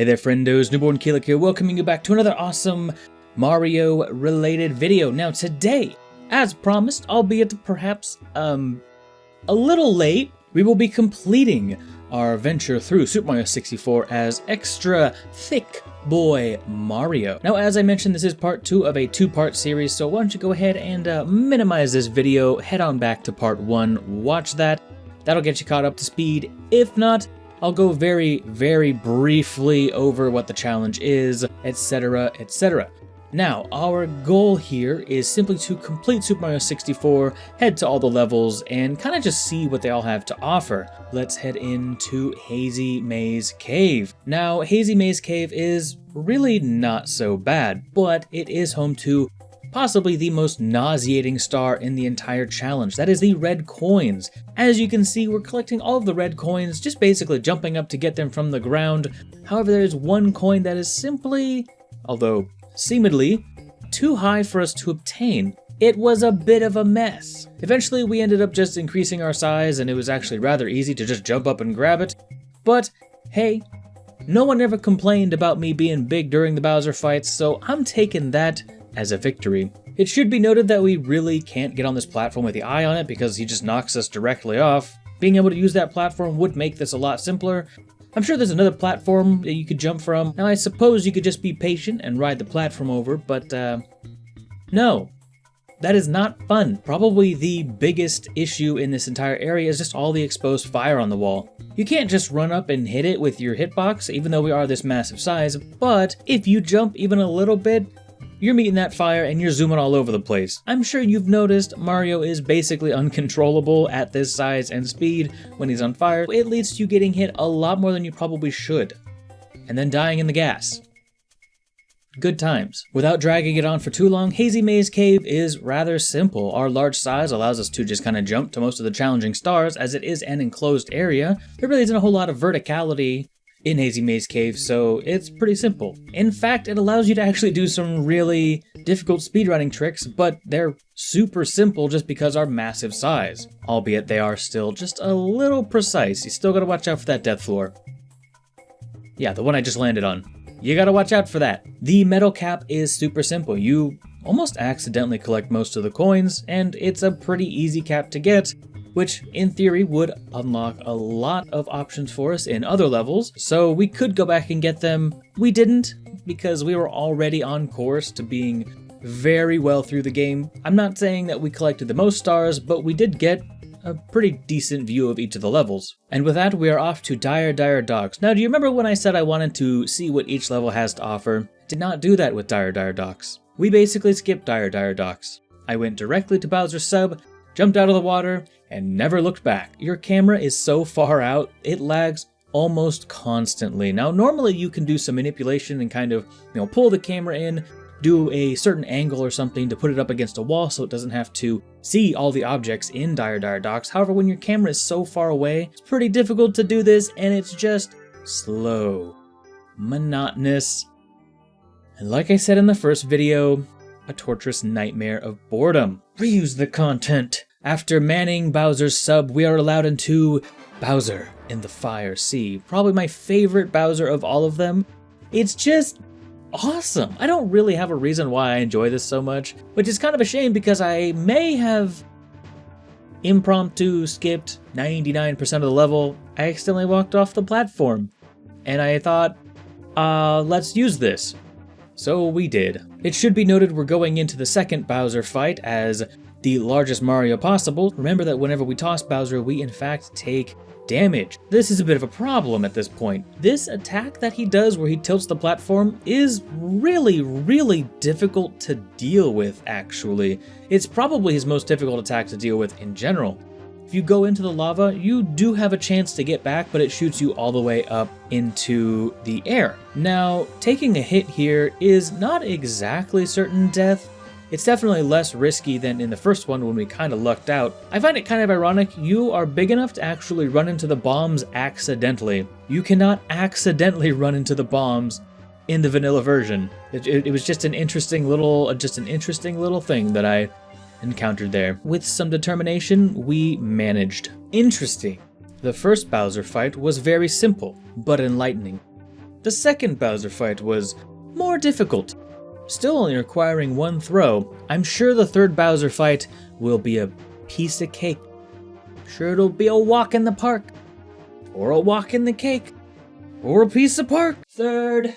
Hey there friendos, Newbornkilik here, welcoming you back to another awesome Mario related video. Now today, as promised, albeit perhaps a little late, we will be completing our venture through Super Mario 64 as Extra Thick Boy Mario. Now as I mentioned, this is part 2 of a 2-part series, so why don't you go ahead and minimize this video, head on back to part 1, watch that. That'll get you caught up to speed. If not, I'll go very, very briefly over what the challenge is, etc., etc. Now, our goal here is simply to complete Super Mario 64, head to all the levels, and kind of just see what they all have to offer. Let's head into Hazy Maze Cave. Now, Hazy Maze Cave is really not so bad, but it is home to possibly the most nauseating star in the entire challenge. That is the red coins. As you can see, we're collecting all of the red coins, just basically jumping up to get them from the ground. However, there is one coin that is simply, although seemingly, too high for us to obtain. It was a bit of a mess. Eventually, we ended up just increasing our size, and it was actually rather easy to just jump up and grab it. But hey, no one ever complained about me being big during the Bowser fights, so I'm taking that as a victory. It should be noted that we really can't get on this platform with the eye on it because he just knocks us directly off. Being able to use that platform would make this a lot simpler. I'm sure there's another platform that you could jump from. Now I suppose you could just be patient and ride the platform over, but no. That is not fun. Probably the biggest issue in this entire area is just all the exposed fire on the wall. You can't just run up and hit it with your hitbox, even though we are this massive size, but if you jump even a little bit, you're meeting that fire and you're zooming all over the place. I'm sure you've noticed Mario is basically uncontrollable at this size and speed when he's on fire. It leads to you getting hit a lot more than you probably should, and then dying in the gas. Good times. Without dragging it on for too long, Hazy Maze Cave is rather simple. Our large size allows us to just kind of jump to most of the challenging stars as it is an enclosed area. There really isn't a whole lot of verticality in Hazy Maze Cave, so it's pretty simple. In fact, it allows you to actually do some really difficult speedrunning tricks, but they're super simple just because our massive size. Albeit they are still just a little precise. You still gotta watch out for that death floor. Yeah, the one I just landed on. You gotta watch out for that. The metal cap is super simple. You almost accidentally collect most of the coins, and it's a pretty easy cap to get, which in theory would unlock a lot of options for us in other levels, so we could go back and get them. We didn't, because we were already on course to being very well through the game. I'm not saying that we collected the most stars, but we did get a pretty decent view of each of the levels. And with that, we are off to Dire Dire Docks. Now, do you remember when I said I wanted to see what each level has to offer? Did not do that with Dire Dire Docks. We basically skipped Dire Dire Docks. I went directly to Bowser's sub, jumped out of the water, and never looked back. Your camera is so far out, it lags almost constantly. Now, normally you can do some manipulation and kind of, pull the camera in, do a certain angle or something to put it up against a wall so it doesn't have to see all the objects in Dire Dire Docks. However, when your camera is so far away, it's pretty difficult to do this, and it's just slow, monotonous, and like I said in the first video, a torturous nightmare of boredom. Reuse the content. After manning Bowser's sub, we are allowed into Bowser in the Fire Sea. Probably my favorite Bowser of all of them. It's just awesome. I don't really have a reason why I enjoy this so much, which is kind of a shame because I may have impromptu skipped 99% of the level. I accidentally walked off the platform, and I thought, let's use this. So we did. It should be noted we're going into the second Bowser fight as the largest Mario possible. Remember that whenever we toss Bowser, we in fact take damage. This is a bit of a problem at this point. This attack that he does where he tilts the platform is really, really difficult to deal with, actually. It's probably his most difficult attack to deal with in general. If you go into the lava, you do have a chance to get back, but it shoots you all the way up into the air. Now, taking a hit here is not exactly certain death. It's definitely less risky than in the first one when we kind of lucked out. I find it kind of ironic, you are big enough to actually run into the bombs accidentally. You cannot accidentally run into the bombs in the vanilla version. It was just an interesting little thing that I encountered there. With some determination, we managed. Interesting. The first Bowser fight was very simple, but enlightening. The second Bowser fight was more difficult, still only requiring one throw. I'm sure the third Bowser fight will be a piece of cake. Sure, it'll be a walk in the park, or a walk in the cake, or a piece of park. Third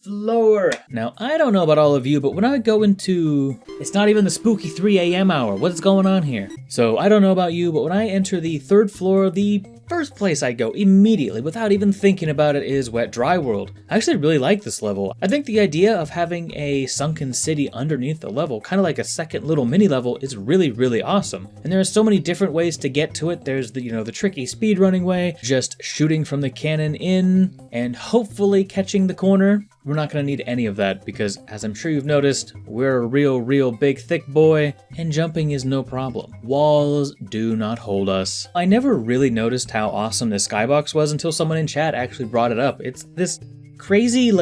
floor. Now, I don't know about all of you, but when I go into, it's not even the spooky 3 a.m. hour. What is going on here? So I don't know about you, but when I enter the third floor, the first place I go immediately, without even thinking about it, is Wet Dry World. I actually really like this level. I think the idea of having a sunken city underneath the level, kind of like a second little mini level, is really, really awesome. And there are so many different ways to get to it. There's the, the tricky speedrunning way, just shooting from the cannon in, and hopefully catching the corner. We're not going to need any of that because, as I'm sure you've noticed, we're a real big thick boy, and jumping is no problem. Walls do not hold us. I never really noticed how awesome this skybox was until someone in chat actually brought it up. It's this crazy,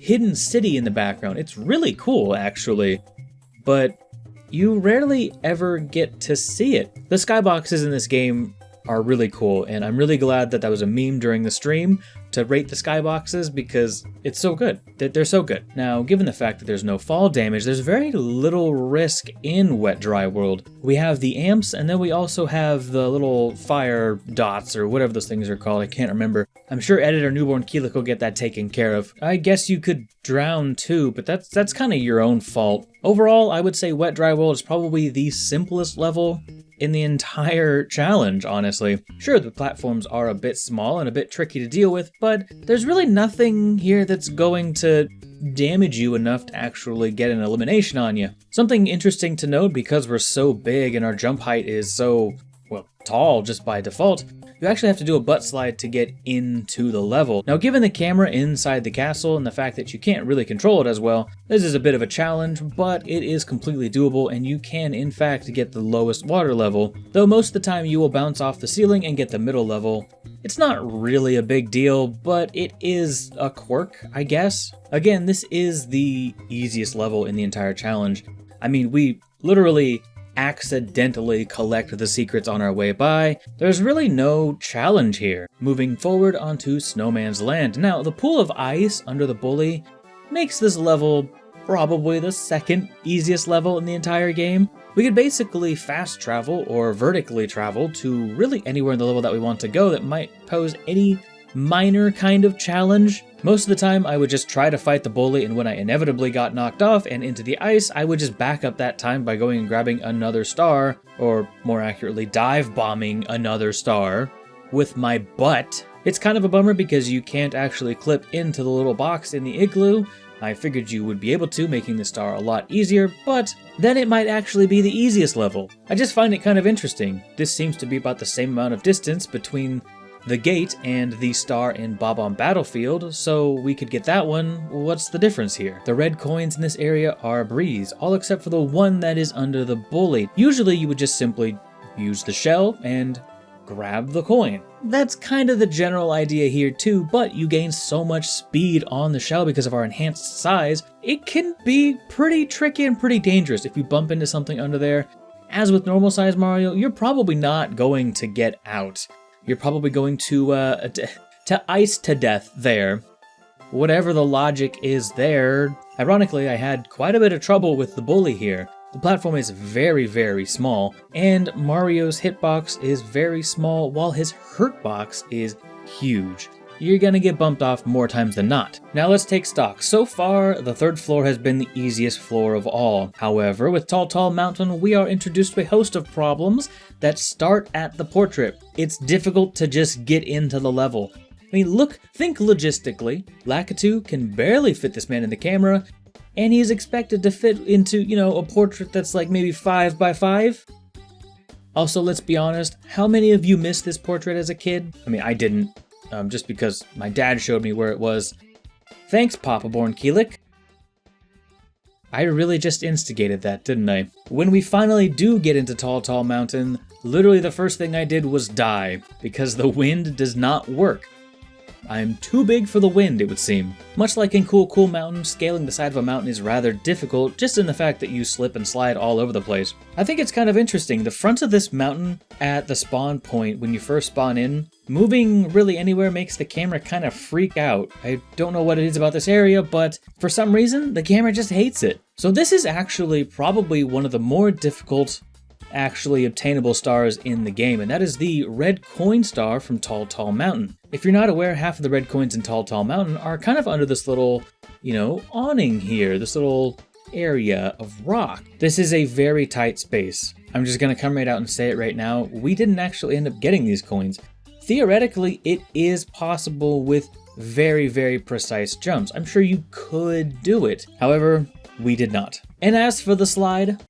hidden city in the background. It's really cool, actually, but you rarely ever get to see it. The skyboxes in this game are really cool, and I'm really glad that that was a meme during the stream to rate the skyboxes because it's so good. They're so good. Now, given the fact that there's no fall damage, there's very little risk in Wet Dry World. We have the amps, and then we also have the little fire dots, or whatever those things are called. I can't remember. I'm sure editor Newbornkilik will get that taken care of. I guess you could drown too, but that's kind of your own fault. Overall, I would say Wet Dry World is probably the simplest level in the entire challenge, honestly. Sure, the platforms are a bit small and a bit tricky to deal with, but there's really nothing here that's going to damage you enough to actually get an elimination on you. Something interesting to note, because we're so big and our jump height is so, well, tall just by default, you actually have to do a butt slide to get into the level. Now, given the camera inside the castle and the fact that you can't really control it as well, this is a bit of a challenge, but it is completely doable, and you can in fact get the lowest water level, though most of the time you will bounce off the ceiling and get the middle level. It's not really a big deal, but it is a quirk, I guess. Again, this is the easiest level in the entire challenge. I mean, we literally accidentally collect the secrets on our way by. There's really no challenge here. Moving forward onto Snowmans Land. Now, the pool of ice under the bully makes this level probably the second easiest level in the entire game. We could basically fast travel or vertically travel to really anywhere in the level that we want to go that might pose any minor kind of challenge. Most of the time I would just try to fight the bully, and when I inevitably got knocked off and into the ice, I would just back up that time by going and grabbing another star, or more accurately dive bombing another star with my butt. It's kind of a bummer because you can't actually clip into the little box in the igloo. I figured you would be able to, making the star a lot easier, but then it might actually be the easiest level. I just find it kind of interesting. This seems to be about the same amount of distance between the gate and the star in Bob-omb Battlefield, so we could get that one. What's the difference here? The red coins in this area are a breeze, all except for the one that is under the bully. Usually you would just simply use the shell and grab the coin. That's kind of the general idea here too, but you gain so much speed on the shell because of our enhanced size, it can be pretty tricky and pretty dangerous if you bump into something under there. As with normal size Mario, you're probably not going to get out. You're probably going to ice to death there. Whatever the logic is there. Ironically, I had quite a bit of trouble with the bully here. The platform is very small, and Mario's hitbox is very small, while his hurtbox is huge. You're gonna get bumped off more times than not. Now let's take stock. So far, the third floor has been the easiest floor of all. However, with Tall Mountain, we are introduced to a host of problems that start at the portrait. It's difficult to just get into the level. I mean, think logistically. Lakitu can barely fit this man in the camera, and he's expected to fit into, a portrait that's like maybe 5 by 5. Also, let's be honest, how many of you missed this portrait as a kid? I mean, I didn't. Just because my dad showed me where it was. Thanks, Newbornkilik. I really just instigated that, didn't I? When we finally do get into Tall Mountain, literally the first thing I did was die, because the wind does not work. I'm too big for the wind, it would seem. Much like in Cool Mountain, scaling the side of a mountain is rather difficult, just in the fact that you slip and slide all over the place. I think it's kind of interesting. The front of this mountain at the spawn point, when you first spawn in, moving really anywhere makes the camera kind of freak out. I don't know what it is about this area, but for some reason, the camera just hates it. So this is actually probably one of the more difficult actually obtainable stars in the game, and that is the red coin star from Tall Mountain. If you're not aware, half of the red coins in Tall Mountain are kind of under this little, awning here, this little area of rock. This is a very tight space. I'm just gonna come right out and say it right now. We didn't actually end up getting these coins. Theoretically, it is possible with very, very precise jumps. I'm sure you could do it. However, we did not. And as for the slide,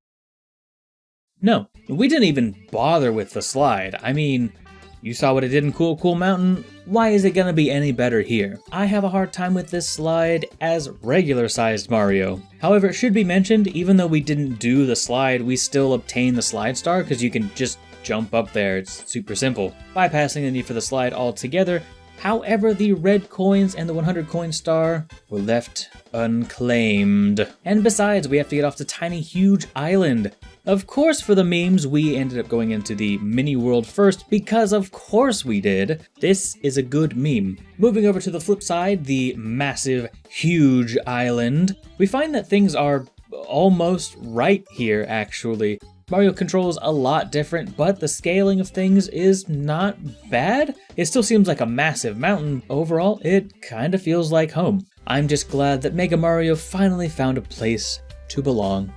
no, we didn't even bother with the slide. I mean, you saw what it did in Cool Mountain. Why is it gonna be any better here? I have a hard time with this slide as regular-sized Mario. However, it should be mentioned, even though we didn't do the slide, we still obtained the slide star because you can just jump up there. It's super simple, bypassing the need for the slide altogether. However, the red coins and the 100 coin star were left unclaimed. And besides, we have to get off to TinyHuge Island. Of course, for the memes, we ended up going into the mini world first, because of course we did. This is a good meme. Moving over to the flip side, the massive, huge island, we find that things are almost right here, actually. Mario controls a lot different, but the scaling of things is not bad. It still seems like a massive mountain. Overall, it kind of feels like home. I'm just glad that Mega Mario finally found a place to belong.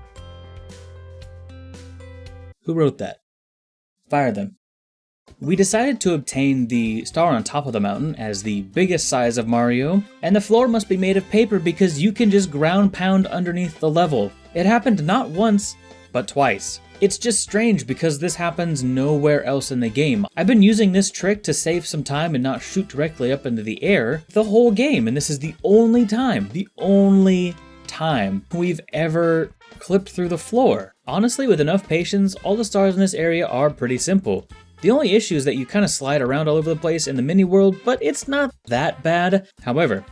Who wrote that? Fire them. We decided to obtain the star on top of the mountain as the biggest size of Mario, and the floor must be made of paper because you can just ground pound underneath the level. It happened not once, but twice. It's just strange because this happens nowhere else in the game. I've been using this trick to save some time and not shoot directly up into the air the whole game, and this is the only time we've ever clipped through the floor. Honestly, with enough patience, all the stars in this area are pretty simple. The only issue is that you kind of slide around all over the place in the mini world, but it's not that bad. However,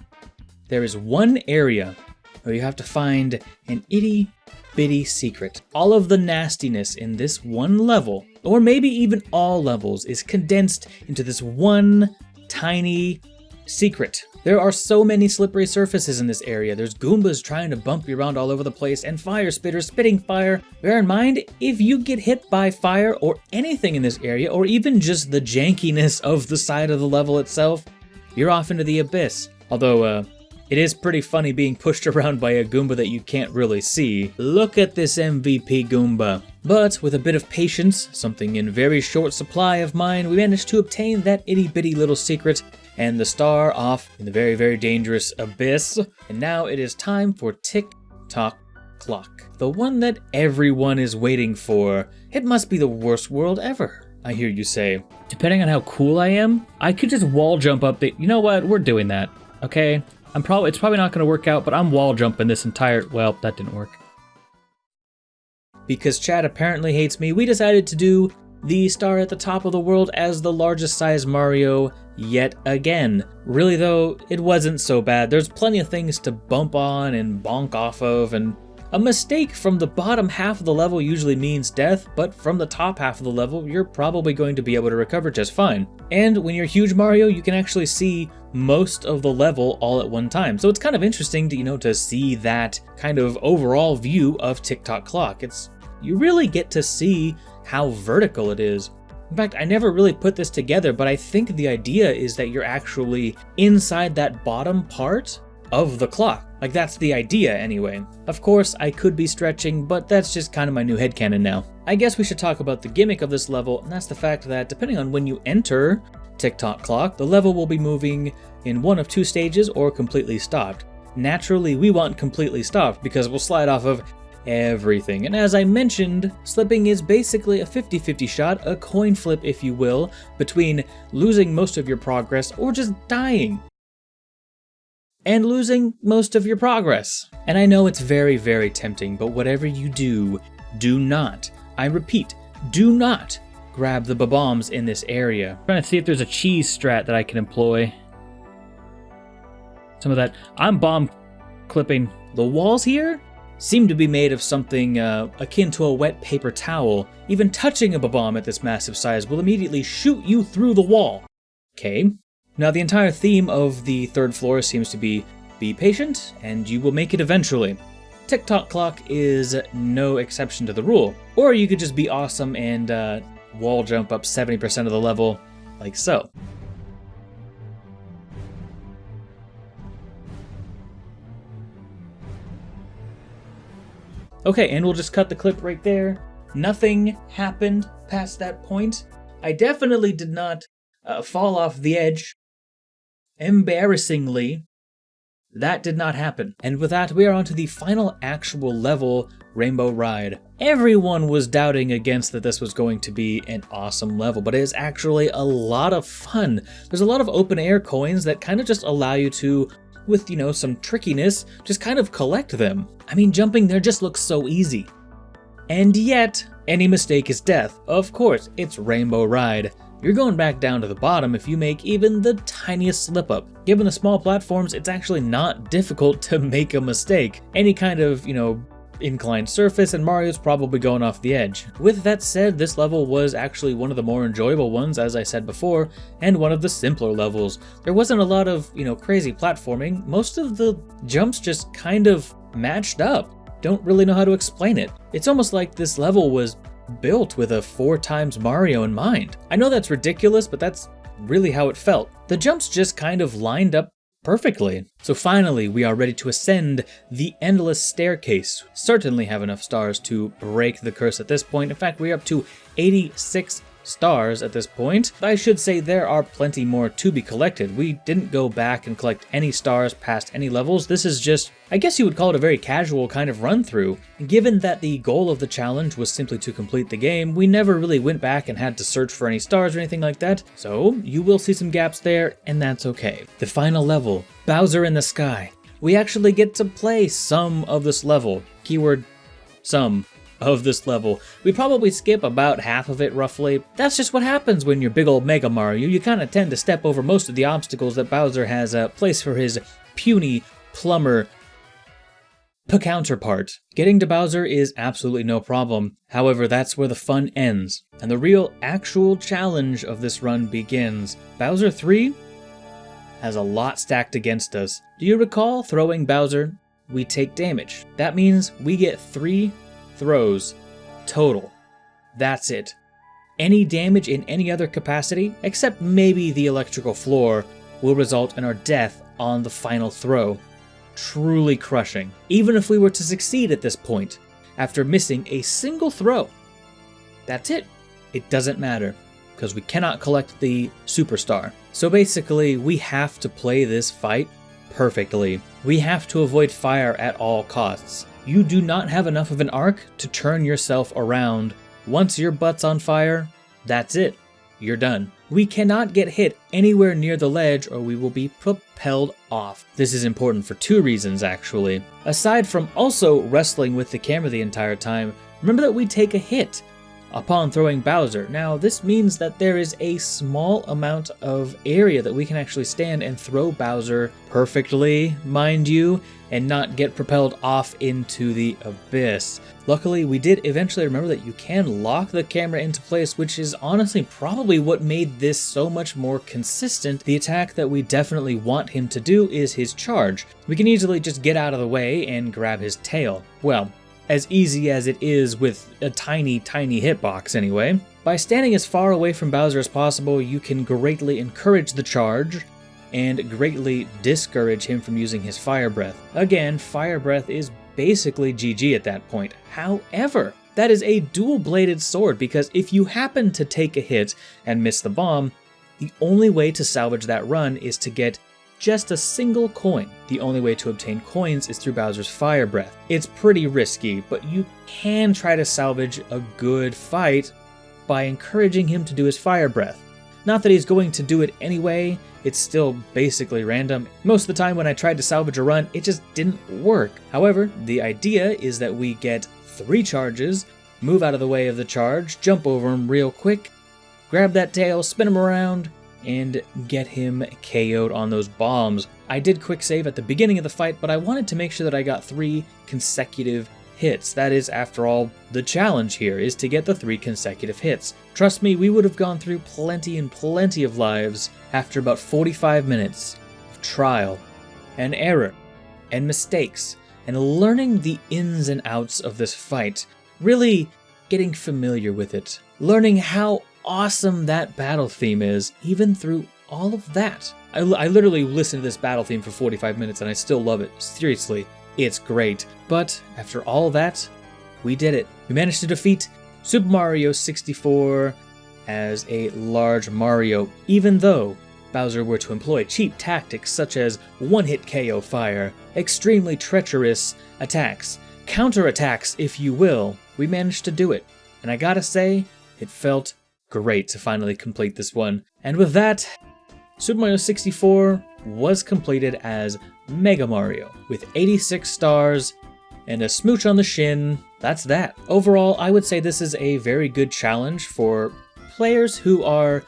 there is one area where you have to find an itty bitty secret. All of the nastiness in this one level, or maybe even all levels, is condensed into this one tiny secret. There are so many slippery surfaces in this area. There's Goombas trying to bump you around all over the place, and fire spitters spitting fire. Bear in mind, if you get hit by fire or anything in this area, or even just the jankiness of the side of the level itself, you're off into the abyss. Although, it is pretty funny being pushed around by a Goomba that you can't really see. Look at this MVP Goomba. But with a bit of patience, something in very short supply of mine, we managed to obtain that itty bitty little secret and the star off in the very, very dangerous abyss. And now it is time for Tick-Tock Clock. The one that everyone is waiting for. It must be the worst world ever, I hear you say. Depending on how cool I am, I could just wall jump up the... You know what? We're doing that, okay? It's probably not going to work out, but I'm wall jumping this entire... Well, that didn't work. Because Chad apparently hates me, we decided to do the star at the top of the world as the largest size Mario yet again. Really though, it wasn't so bad. There's plenty of things to bump on and bonk off of, and a mistake from the bottom half of the level usually means death, but from the top half of the level, you're probably going to be able to recover just fine. And when you're Huge Mario, you can actually see most of the level all at one time. So it's kind of interesting to, to see that kind of overall view of Tick-Tock Clock. You really get to see how vertical it is. In fact, I never really put this together, but I think the idea is that you're actually inside that bottom part of the clock. Like, that's the idea anyway. Of course, I could be stretching, but that's just kind of my new headcanon now. I guess we should talk about the gimmick of this level, and that's the fact that depending on when you enter Tick-Tock Clock, the level will be moving in one of two stages or completely stopped. Naturally, we want completely stopped because we'll slide off of everything. And as I mentioned, slipping is basically a 50-50 shot, a coin flip if you will, between losing most of your progress or just dying. And losing most of your progress. And I know it's very, very tempting, but whatever you do, do not, I repeat, do not grab the bombs in this area. I'm trying to see if there's a cheese strat that I can employ. some of that. I'm bomb clipping. The walls here seem to be made of something akin to a wet paper towel. Even touching a bomb at this massive size will immediately shoot you through the wall. Okay. Now the entire theme of the third floor seems to be patient, and you will make it eventually. TikTok clock is no exception to the rule. Or you could just be awesome and wall jump up 70% of the level, like so. Okay, and we'll just cut the clip right there. Nothing happened past that point. I definitely did not fall off the edge. Embarrassingly, that did not happen. And with that, we are on to the final actual level, Rainbow Ride. Everyone was doubting against that this was going to be an awesome level, but it is actually a lot of fun. There's a lot of open air coins that kind of just allow you to, with, you know, some trickiness, just kind of collect them. I mean, jumping there just looks so easy. And yet, any mistake is death. Of course, it's Rainbow Ride. You're going back down to the bottom if you make even the tiniest slip up. Given the small platforms, it's actually not difficult to make a mistake. Any kind of, you know, inclined surface and Mario's probably going off the edge. With that said, this level was actually one of the more enjoyable ones, as I said before, and one of the simpler levels. There wasn't a lot of, you know, crazy platforming. Most of the jumps just kind of matched up. Don't really know how to explain it. It's almost like this level was built with a 4 times Mario in mind. I know that's ridiculous, but that's really how it felt. The jumps just kind of lined up perfectly. So finally, we are ready to ascend the endless staircase. Certainly have enough stars to break the curse at this point. In fact, we're up to 86 stars at this point. I should say there are plenty more to be collected. We didn't go back and collect any stars past any levels. This is just, I guess you would call it a very casual kind of run through. Given that the goal of the challenge was simply to complete the game, we never really went back and had to search for any stars or anything like that. So you will see some gaps there, and that's okay. The final level, Bowser in the Sky. We actually get to play some of this level. Keyword some of this level. We probably skip about half of it roughly. That's just what happens when you're big old Mega Mario. You kind of tend to step over most of the obstacles that Bowser has placed for his puny plumber counterpart. Getting to Bowser is absolutely no problem. However, that's where the fun ends, and the real actual challenge of this run begins. Bowser 3 has a lot stacked against us. Do you recall throwing Bowser? We take damage. That means we get 3 throws total. That's it. Any damage in any other capacity, except maybe the electrical floor, will result in our death on the final throw. Truly crushing. Even if we were to succeed at this point, after missing a single throw, that's it. It doesn't matter, because we cannot collect the superstar. So basically, we have to play this fight perfectly. We have to avoid fire at all costs. You do not have enough of an arc to turn yourself around. Once your butt's on fire, that's it. You're done. We cannot get hit anywhere near the ledge or we will be propelled off. This is important for 2 reasons actually. Aside from also wrestling with the camera the entire time, remember that we take a hit upon throwing Bowser. Now this means that there is a small amount of area that we can actually stand and throw Bowser perfectly, mind you, and not get propelled off into the abyss. Luckily, we did eventually remember that you can lock the camera into place, which is honestly probably what made this so much more consistent. The attack that we definitely want him to do is his charge. We can easily just get out of the way and grab his tail. Well, as easy as it is with a tiny hitbox anyway. By standing as far away from Bowser as possible, you can greatly encourage the charge and greatly discourage him from using his fire breath. Again, fire breath is basically GG at that point. However, that is a dual-bladed sword because if you happen to take a hit and miss the bomb, the only way to salvage that run is to get just a single coin. The only way to obtain coins is through Bowser's fire breath. It's pretty risky, but you can try to salvage a good fight by encouraging him to do his fire breath. Not that he's going to do it anyway, it's still basically random. Most of the time when I tried to salvage a run, it just didn't work. However, the idea is that we get 3 charges, move out of the way of the charge, jump over him real quick, grab that tail, spin him around, and get him KO'd on those bombs. I did quick save at the beginning of the fight, but I wanted to make sure that I got 3 consecutive hits. That is, after all, the challenge here is to get the 3 consecutive hits. Trust me, we would have gone through plenty and plenty of lives after about 45 minutes of trial and error and mistakes and learning the ins and outs of this fight, really getting familiar with it, learning how awesome that battle theme is, even through all of that. I literally listened to this battle theme for 45 minutes and I still love it. Seriously, it's great. But after all that, we did it. We managed to defeat Super Mario 64 as a large Mario, even though Bowser were to employ cheap tactics such as one-hit KO fire, extremely treacherous attacks, counter-attacks if you will. We managed to do it. And I gotta say, it felt great to finally complete this one. And with that, Super Mario 64 was completed as Mega Mario with 86 stars and a smooch on the shin. That's that. Overall, I would say this is a very good challenge for players who are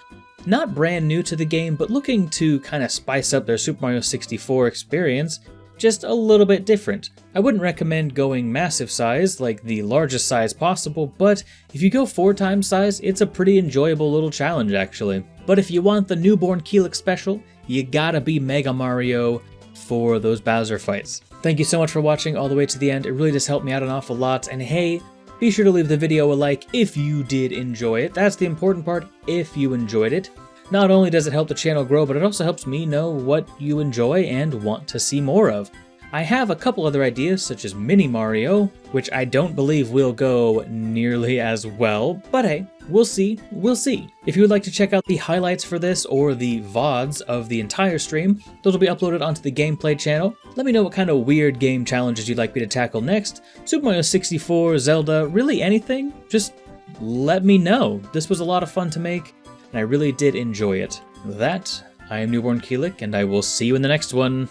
not brand new to the game, but looking to kind of spice up their Super Mario 64 experience just a little bit different. I wouldn't recommend going massive size, like the largest size possible, but if you go 4 times size, it's a pretty enjoyable little challenge actually. But if you want the Newbornkilik special, you gotta be Mega Mario for those Bowser fights. Thank you so much for watching all the way to the end. It really does help me out an awful lot, and hey, be sure to leave the video a like if you did enjoy it. That's the important part, if you enjoyed it. Not only does it help the channel grow, but it also helps me know what you enjoy and want to see more of. I have a couple other ideas, such as Mini Mario, which I don't believe will go nearly as well, but hey, we'll see, we'll see. If you would like to check out the highlights for this or the VODs of the entire stream, those will be uploaded onto the gameplay channel. Let me know what kind of weird game challenges you'd like me to tackle next. Super Mario 64, Zelda, really anything? Just let me know. This was a lot of fun to make, and I really did enjoy it. With that, I am Newbornkilik, and I will see you in the next one.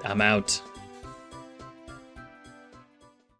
I'm out.